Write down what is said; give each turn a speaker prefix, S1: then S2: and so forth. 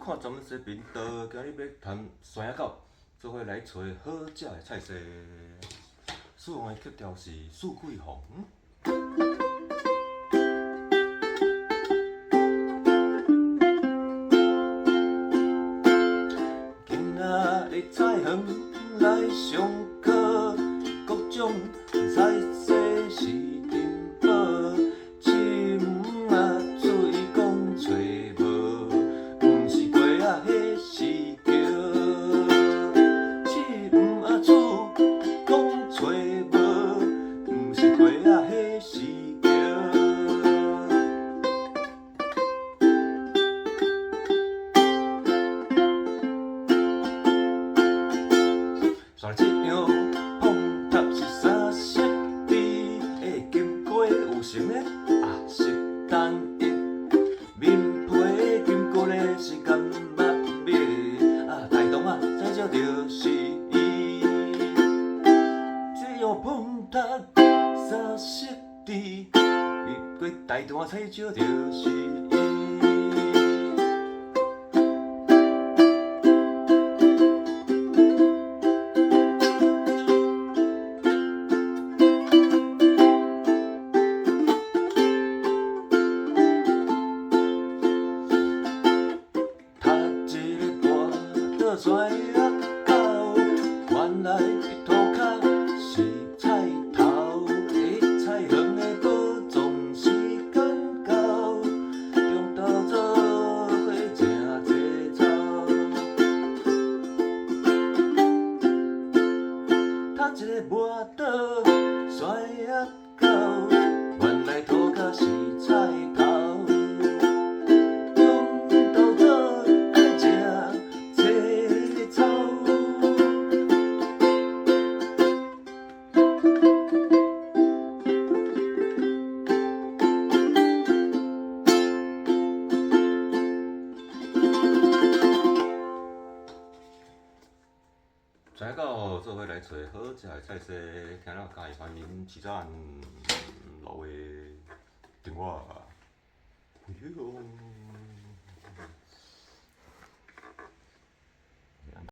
S1: 看咱们西频道，今日要谈山野狗，做伙来找好食的菜色。使用的曲调是四季风。今仔的菜园来上课，各种菜色是珍宝。深啊水讲找无，毋是鸡仔迄是桥。深啊水讲找无，毋是鸡仔迄是桥。山这样碰塔是三色地，金瓜有成的也是单一，面皮金瓜的是干目米，大同再少就是伊。这样碰塔三色地，大同再少就是伊。山野狗，原来伊涂骹是菜头，菜园的保种时间到，中昼做伙正济草。他一个磨刀，山野狗，原来涂骹是菜头。山野狗做伙来找好食的菜色，听了介意欢迎起赞老的电话。哎呦